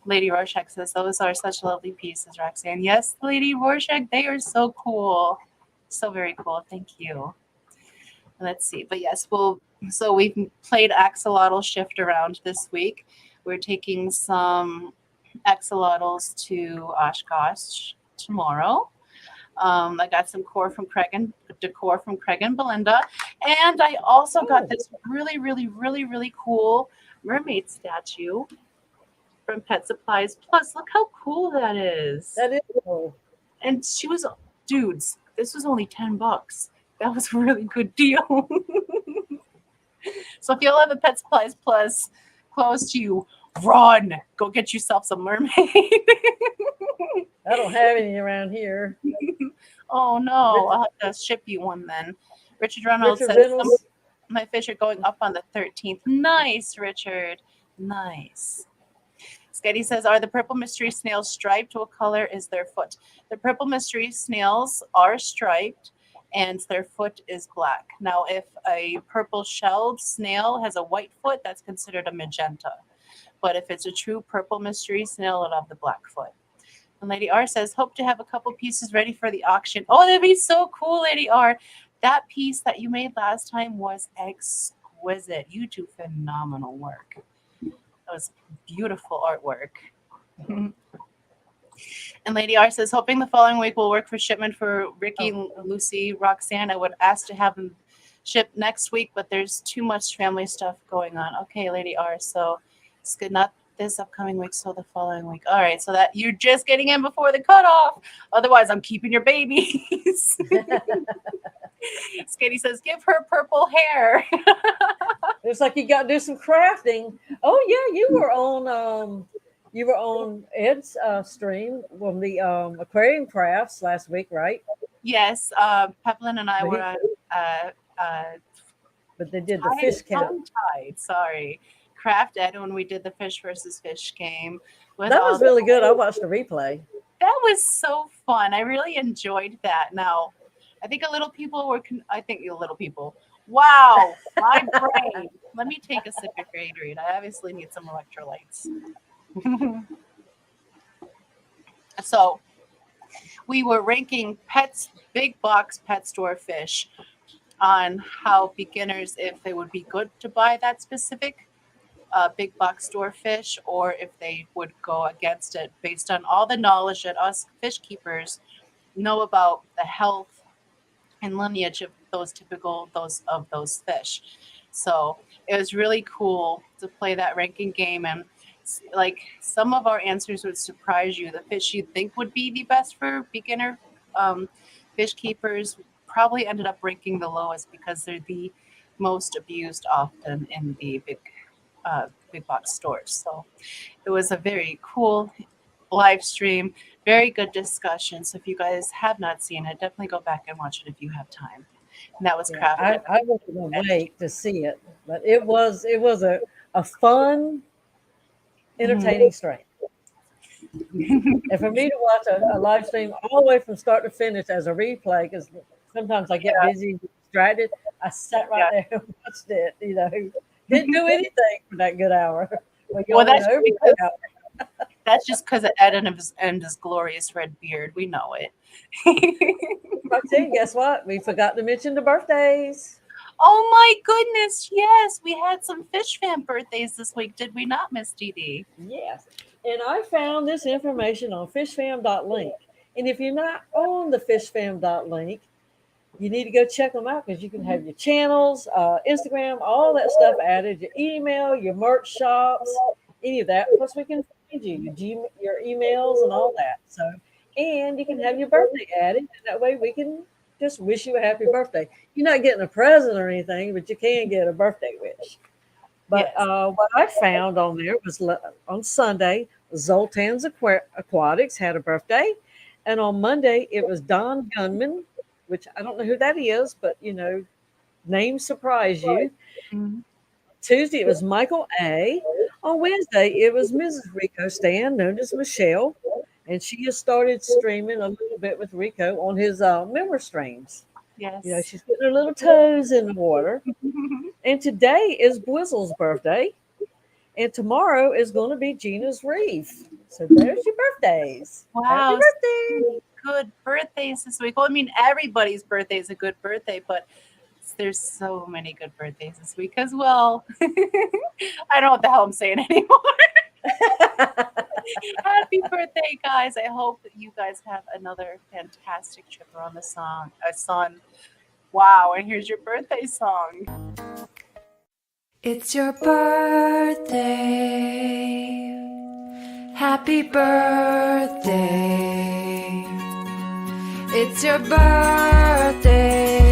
Lady Rorschach says, those are such lovely pieces, Roxanne. Yes, Lady Rorschach, they are so cool. So very cool. Thank you. Let's see. But yes, so we've played axolotl shift around this week. We're taking some axolotls to Oshkosh tomorrow. I got some decor from Craig and Belinda. And I also got this really cool mermaid statue from Pet Supplies Plus. Look how cool that is. That is cool. And dudes, this was only $10. That was a really good deal. So if y'all have a Pet Supplies Plus close to you, run. Go get yourself some mermaid. I don't have any around here. Oh no, I'll have to ship you one then. Richard Reynolds says my fish are going up on the 13th. Nice, Richard. Nice. Sketty says, are the purple mystery snails striped? What color is their foot? The purple mystery snails are striped and their foot is black. Now, if a purple shelled snail has a white foot, that's considered a magenta. But if it's a true purple mystery snail, it'll have the black foot. And Lady R says, hope to have a couple pieces ready for the auction. Oh, that'd be so cool, Lady R. That piece that you made last time was exquisite. You do phenomenal work. That was beautiful artwork. And Lady R says, hoping the following week will work for shipment for Ricky, Lucy, Roxanne. I would ask to have them shipped next week, but there's too much family stuff going on. Okay, Lady R. So it's good. Not this upcoming week, so the following week. All right, so that you're just getting in before the cutoff. Otherwise, I'm keeping your babies. Skitty says, give her purple hair. It's like you got to do some crafting. Oh yeah, you were on Ed's stream from the aquarium crafts last week, right? Yes, Peplin and I But were he- on But they did the fish count. tongue-tied, sorry. Craft Ed when we did the fish versus fish game. With That all was the- really good. I watched the replay. That was so fun. I really enjoyed that. Now, I think a little people were. I think you little people. Wow, my brain. Let me take a sip of Gatorade. I obviously need some electrolytes. So, we were ranking pets, big box pet store fish, on how beginners, if they would be good to buy that specific big box store fish, or if they would go against it based on all the knowledge that us fish keepers know about the health and lineage of those fish. So it was really cool to play that ranking game, and like some of our answers would surprise you. The fish you think would be the best for beginner fish keepers probably ended up ranking the lowest because they're the most abused often in the big box stores. So it was a very cool live stream, very good discussion. So if you guys have not seen it, definitely go back and watch it if you have time. And that was Yeah, crafted. I wasn't gonna wait to see it, but it was a fun, entertaining stream. And for me to watch a live stream all the way from start to finish as a replay, because sometimes I get busy, distracted, I sat right there and watched it. You know, didn't do anything for that good hour. Well, that's just because of Ed and his glorious red beard. We know it. Roxanne, guess what? We forgot to mention the birthdays. Oh my goodness, yes. We had some Fish Fan birthdays this week, did we not, Miss Didi? Yes. And I found this information on fishfam.link. And if you're not on the fishfam.link, you need to go check them out because you can have your channels, Instagram, all that stuff added, your email, your merch shops, any of that. Plus, we can find you, your emails and all that. So, and you can have your birthday added. And that way we can just wish you a happy birthday. You're not getting a present or anything, but you can get a birthday wish. But Yes. what I found on there was on Sunday, Zoltan's Aquatics had a birthday. And on Monday, it was Don Gunman, which I don't know who that is, but, you know, names surprise you. Mm-hmm. Tuesday, it was Michael A. On Wednesday, it was Mrs. Rico Stan, known as Michelle. And she has started streaming a little bit with Rico on his member streams. Yes. You know, she's getting her little toes in the water. And today is Bwizzle's birthday. And tomorrow is going to be Gina's Reef. So there's your birthdays. Wow. Happy birthday. Good birthdays this week. Well, I mean, everybody's birthday is a good birthday, but there's so many good birthdays this week as well. I don't know what the hell I'm saying anymore. Happy birthday, guys. I hope that you guys have another fantastic trip around the sun. Wow, and here's your birthday song. It's your birthday. Happy birthday. It's your birthday.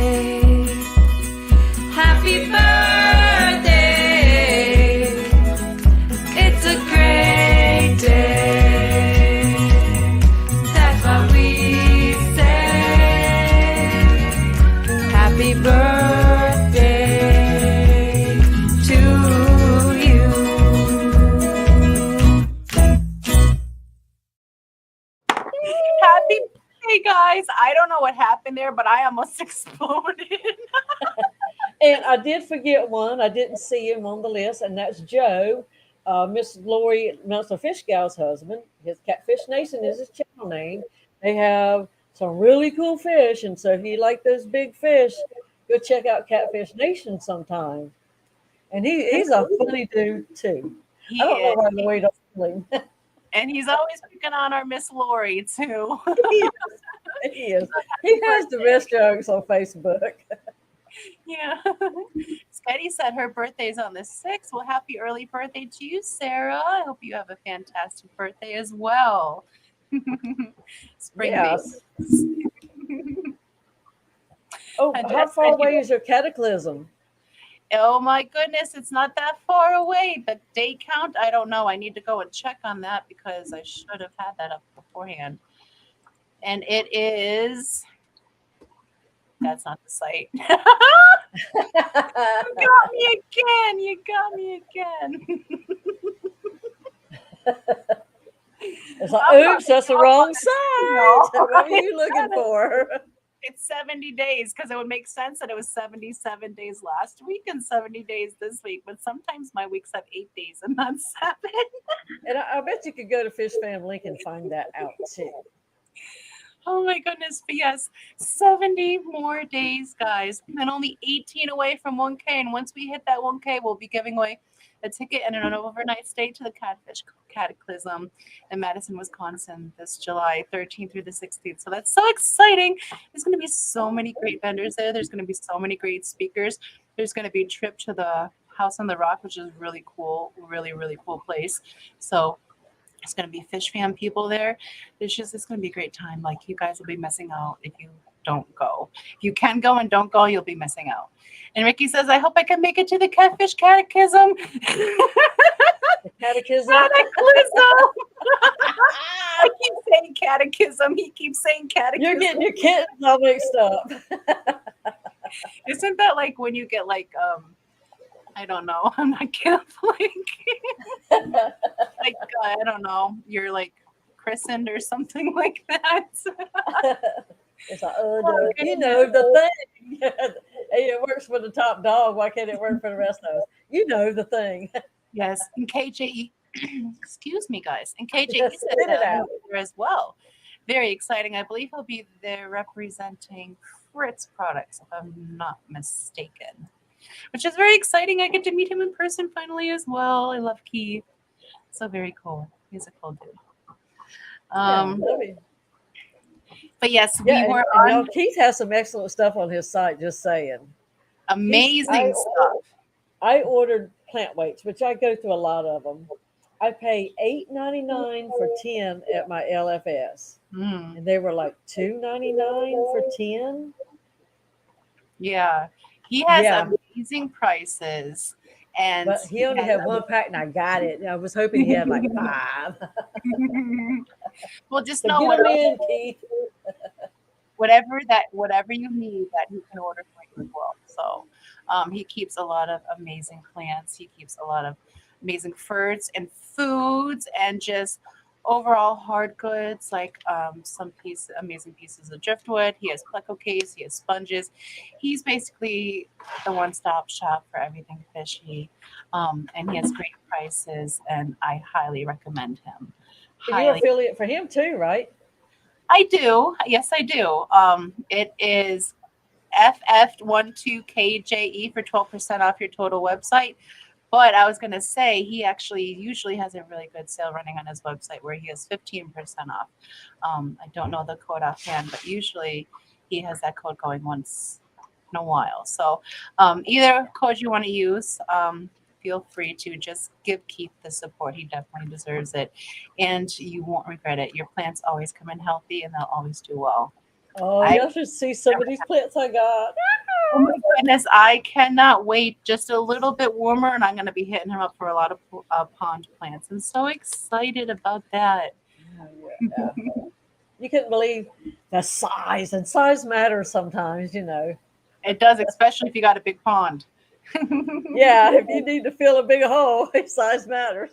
Happy birthday. It's a great day. That's what we say. Happy birthday to you. Happy birthday, guys. I don't know what happened there, but I almost exploded. And I did forget one. I didn't see him on the list, and that's Joe, Miss Lori, Melissa Fish Gal's husband. His Catfish Nation is his channel name. They have some really cool fish, and so if you like those big fish, go check out Catfish Nation sometime. And he's a funny dude too. I don't know why Lori don't kill him. And he's always picking on our Miss Lori too. He is. He has the best jokes on Facebook. Yeah. Sketty said her birthday's on the 6th. Well, happy early birthday to you, Sarah. I hope you have a fantastic birthday as well. Spring Yes. babies. Oh, And how Jess far said away is your cataclysm? oh my goodness, it's not that far away. The day count, I don't know. I need to go and check on that because I should have had that up beforehand. And it is. That's not the site. You got me again. You got me again. It's like, I'm oops, that's the not- wrong side. No. What were you looking for? It's 70 days because it would make sense that it was 77 days last week and 70 days this week. But sometimes my weeks have 8 days and not 7. And I bet you could go to Fish Fam Link and find that out too. Oh my goodness. But yes, 70 more days, guys. And only 18 away from 1K. And once we hit that 1K, we'll be giving away a ticket and an overnight stay to the Catfish Cataclysm in Madison, Wisconsin this July 13th through the 16th. So that's so exciting. There's going to be so many great vendors there. There's going to be so many great speakers. There's going to be a trip to the House on the Rock, which is really cool, really, really cool place. So it's going to be Fish Fam people there. It's going to be a great time. Like, you guys will be missing out if you don't go. If you can go and don't go, you'll be missing out. And Ricky says, I hope I can make it to the Catfish Catechism. The catechism. Cataclysm. I keep saying catechism. He keeps saying catechism. You're getting your kittens all mixed up. Isn't that like when you get like I don't know. I'm not Catholic. Like I don't know. You're like christened or something like that. It's like, you know the thing. Hey, it works for the top dog. Why can't it work for the rest of us? You know the thing. Yes, and KJE. Excuse me, guys. And KJE Spit said it that out. there as well. Very exciting. I believe he'll be there representing Fritz products, if I'm not mistaken. Which is very exciting. I get to meet him in person finally as well. I love Keith. So very cool. He's a cool dude. But yes, we were and, on Keith has some excellent stuff on his site. Just saying, amazing stuff. I ordered plant weights, which I go through a lot of them. I pay $8.99 for 10 at my LFS, and they were like $2.99 for 10. Yeah, he has amazing prices, and But he only had one pack, and I got it. I was hoping he had like 5. Well, just So know get him in, Keith. whatever you need, that he can order for you as well. So he keeps a lot of amazing plants. He keeps a lot of amazing fruits and foods, and just overall hard goods, like amazing pieces of driftwood. He has pleco case. He has sponges. He's basically the one-stop shop for everything fishy, and he has great prices. And I highly recommend him. You're an affiliate for him too, right? I do. Yes, I do. It is FF12KJE for 12% off your total website. But I was going to say, he actually usually has a really good sale running on his website where he has 15% off. I don't know the code offhand, but usually he has that code going once in a while. So either code you want to use, feel free to just give Keith the support. He definitely deserves it. And you won't regret it. Your plants always come in healthy and they'll always do well. Oh, y'all should see some of these plants I got. Oh my goodness, I cannot wait. Just a little bit warmer, and I'm going to be hitting him up for a lot of pond plants. I'm so excited about that. Yeah. You couldn't believe the size, and size matters sometimes, you know. It does, especially if you got a big pond. Yeah, if you need to fill a big hole, size matters.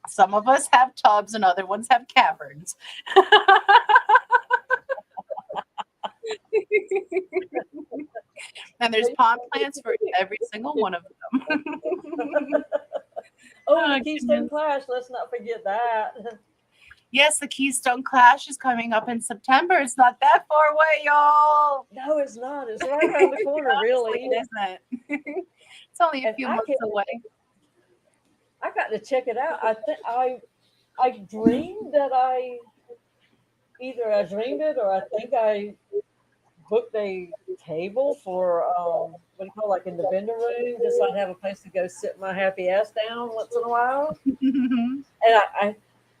Some of us have tubs and other ones have caverns. And there's pond plants for every single one of them. Oh, the Keystone Clash, let's not forget that. Yes, the Keystone Clash is coming up in September. It's not that far away, y'all. No, it's not. It's right around the corner, really. It isn't. It's only a few months away. I got to check it out. I think I dreamed that I dreamed it, or I think I booked a table for what do you call, like in the vendor room, just so I'd have a place to go sit my happy ass down once in a while. And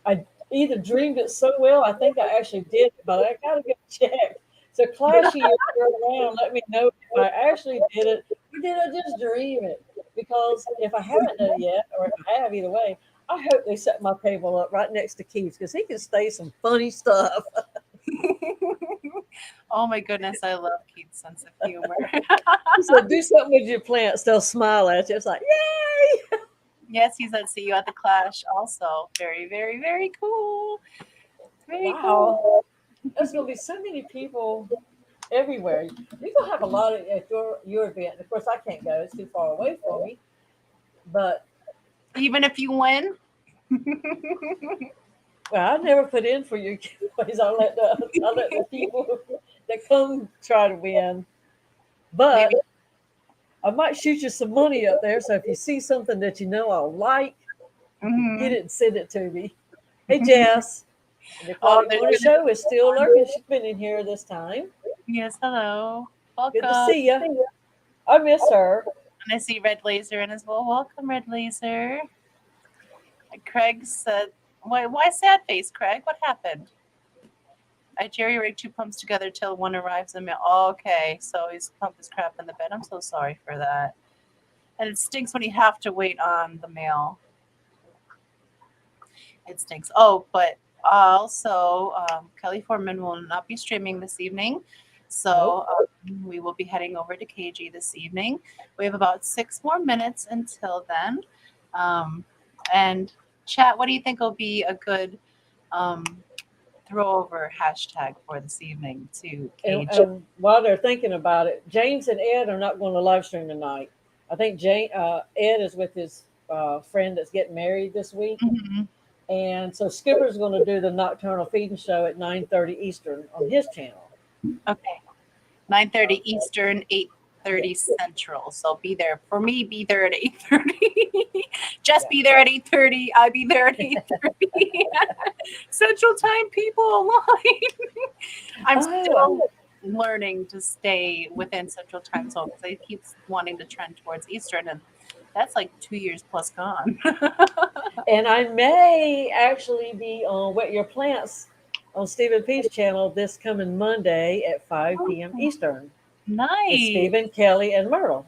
I either dreamed it so well, I think I actually did, but I gotta go check. So Classy, if you're around, let me know if I actually did it or did I just dream it? Because if I haven't done it yet, or if I have, either way, I hope they set my table up right next to Keith's because he can say some funny stuff. Oh my goodness, I love Keith's sense of humor. So do something with your plants, they'll smile at you. It's like, yay! Yes, he said see you at the Clash also. Very, very, very cool. Very Wow. cool. There's going to be so many people everywhere. You're going to have a lot of at your event. Of course, I can't go; it's too far away for me. But Even if you win. well, I never put in for your giveaways. I let the people that come try to win. But Maybe. I might shoot you some money up there. So if you see something that you know I'll like, Mhm. get it and send it to me. Hey, Jess. The Oh, Aquatic there's Morning gonna Show is still lurking. She's been in here this time. Yes, hello. Good to Welcome. see you. I miss her. And I see Red Laser in as well. Welcome, Red Laser. Craig said, why sad face, Craig? What happened? I jerry rig 2 pumps together till one arrives in the mail. Oh, okay, so he's pumped his crap in the bed. I'm so sorry for that. And it stinks when you have to wait on the mail. It stinks. Oh, but also, Kelly Foreman will not be streaming this evening. So we will be heading over to KG this evening. We have about 6 more minutes until then. And chat, what do you think will be a good throwover hashtag for this evening to KG? And while they're thinking about it, James and Ed are not going to live stream tonight. I think Ed is with his friend that's getting married this week. Mhm. And so Skipper's going to do the nocturnal feeding show at 9:30 Eastern on his channel. Okay. 9:30 Eastern, 8:30 Central. So be there. For me, be there at 8:30. Just be there at 8:30. I'll be there at 8:30. Central Time, people align. I'm still learning to stay within Central Time Zone because I keep wanting to trend towards Eastern, and that's like 2 years plus gone. And I may actually be on Wet Your Plants on Stephen P's channel this coming Monday at 5 p.m. Eastern. With Nice. Stephen, Kelly, and Myrtle.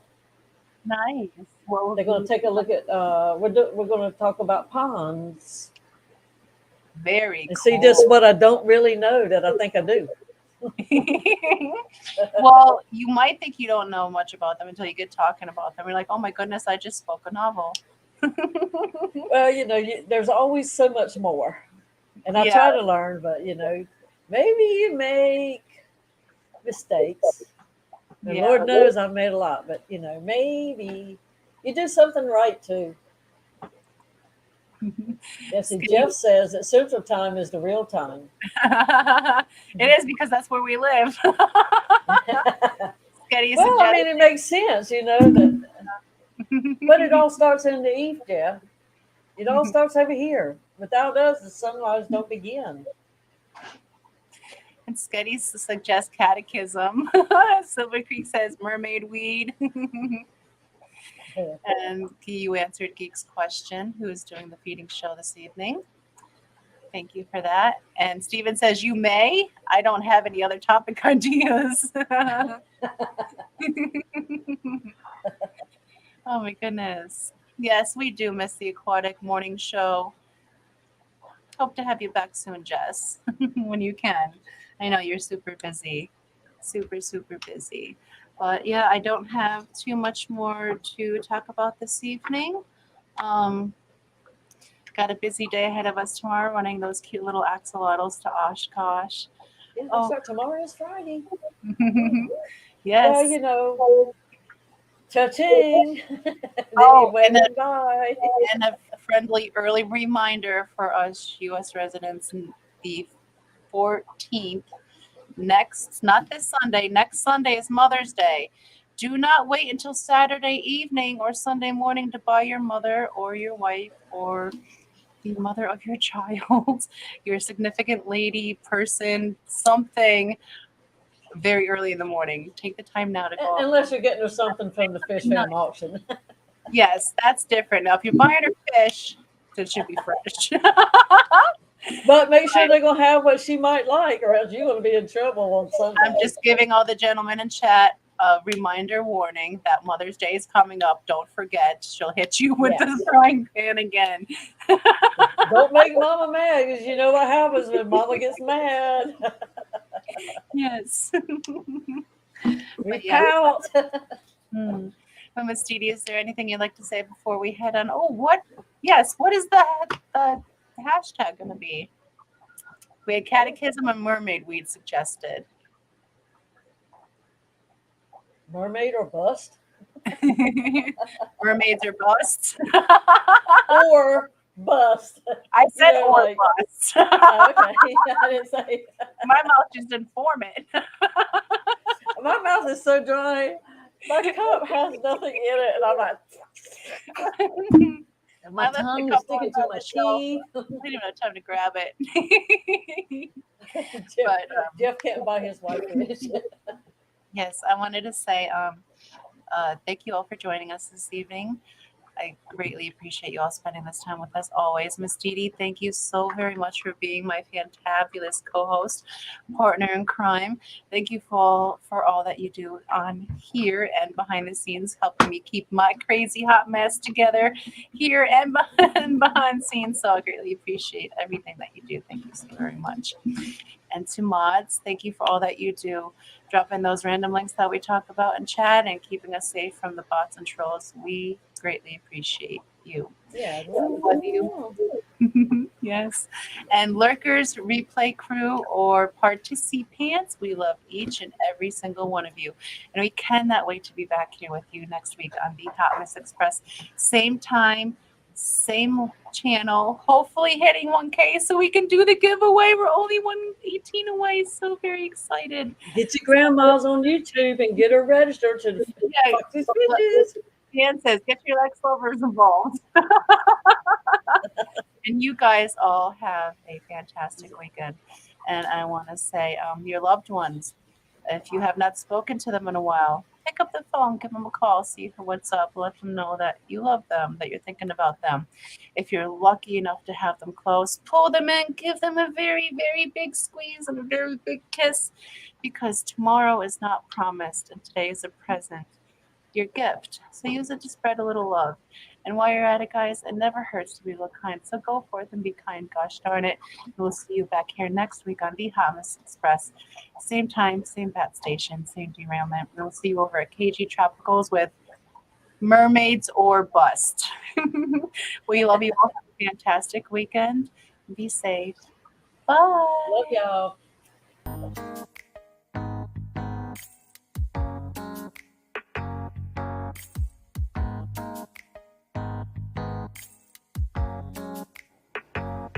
Nice. They're going to take a look at. We're going to talk about ponds Very and cool. see just what I don't really know that I think I do. Well, you might think you don't know much about them until you get talking about them. You're like, oh my goodness, I just spoke a novel. Well, there's always so much more, and I try to learn. But maybe you make mistakes. And Lord knows I've made a lot, but maybe you do something right too. Yes, and Jeff says that Central Time is the real time. It is because that's where we live. Well, I mean, it makes sense, that. But it all starts in the Eve, Jeff. It all starts over here. Without us, the sunrise don't begin. And Sketty suggests catechism. Silver Creek says mermaid weed. And you answered Geek's question, who is doing the feeding show this evening. Thank you for that. And Steven says, you may. I don't have any other topic ideas. Oh my goodness. Yes, we do miss the aquatic morning show. Hope to have you back soon, Jess, when you can. I know you're super busy. Super, super busy. But yeah, I don't have too much more to talk about this evening. Got a busy day ahead of us tomorrow, running those cute little axolotls to Oshkosh. Yeah, tomorrow is Friday. Yes. Well, cha-ching. And a friendly early reminder for us U.S. residents, the 14th, not this Sunday, next Sunday is Mother's Day. Do not wait until Saturday evening or Sunday morning to buy your mother or your wife or the mother of your child, your significant lady, person, something, very early in the morning. Take the time now to go. Unless you're getting her something from the fish fam auction. Yes, that's different. Now, if you're buying her fish, it should be fresh. But make sure they're going to have what she might like, or else you're going to be in trouble on Sunday. I'm just giving all the gentlemen in chat a reminder warning that Mother's Day is coming up. Don't forget, she'll hit you with the frying pan again. Don't make Mama mad, because you know what happens when Mama gets mad. Yes. We pout. Well, Miss Didi, is there anything you'd like to say before we head on? Oh, what? Yes. What is the hashtag going to be? We had catechism and mermaid weed suggested. Mermaid or bust? Mermaids or busts? Or bust. I said know, or like- bust. Oh, okay. I didn't say. My mouth just didn't form it. My mouth is so dry. My cup has nothing in it, and I'm like, and my I left a tongue is couple sticking on to my the shelf. teeth. I didn't even have time to grab it. Jeff, But, Jeff can't buy his wife fish. yes, I wanted to say thank you all for joining us this evening. I greatly appreciate you all spending this time with us always. Miss Didi, thank you so very much for being my fantabulous co-host, partner in crime. Thank you for all that you do on here and behind the scenes, helping me keep my crazy hot mess together here and behind scenes. So I greatly appreciate everything that you do. Thank you so very much. And to mods, thank you for all that you do. Drop in those random links that we talk about in chat and keeping us safe from the bots and trolls. We greatly appreciate you. Yeah. Love you. Yes. And lurkers, replay crew, or participants, we love each and every single one of you. And we cannot wait to be back here with you next week on the Hotness Express. Same time, same channel, hopefully hitting 1K so we can do the giveaway. We're only 118 away. So very excited. Get your grandmas on YouTube and get her registered to the Yeah, Foxy's Fishes. Dan says, get your Lex lovers involved. And you guys all have a fantastic weekend. And I want to say, your loved ones, if you have not spoken to them in a while, pick up the phone, give them a call, see what's up, let them know that you love them, that you're thinking about them. If you're lucky enough to have them close, pull them in, give them a very, very big squeeze and a very big kiss, because tomorrow is not promised and today is a present, your gift. So use it to spread a little love. And while you're at it, guys, it never hurts to be a little kind. So go forth and be kind, gosh darn it. We'll see you back here next week on the Hotness Express. Same time, same bat station, same derailment. We'll see you over at KG Tropicals with Mermaids or Bust. We love you all. Have a fantastic weekend. Be safe. Bye. Love y'all.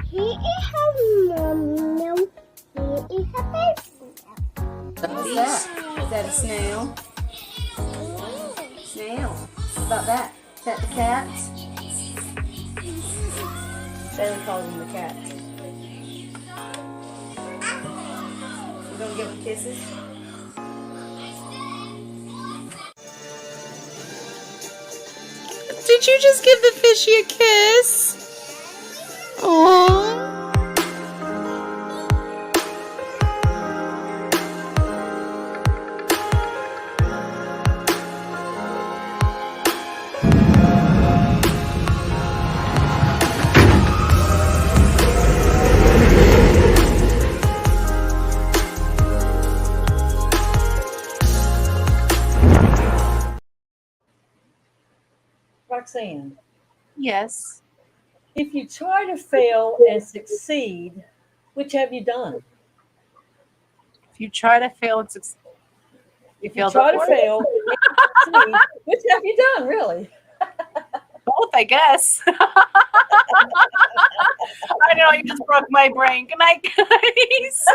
He is her mom. He is her baby. What's that? Is that a snail? Snail. What about that? Is that the cats? Bailey calls them the cats. You gonna give them kisses? Did you just give the fishy a kiss? Aww. Roxanne, Yes. if you try to fail and succeed, which have you done? If you try to fail and succeed, If you try to fail and succeed, which have you done, really? both, I guess. I know, you just broke my brain. Good night, guys.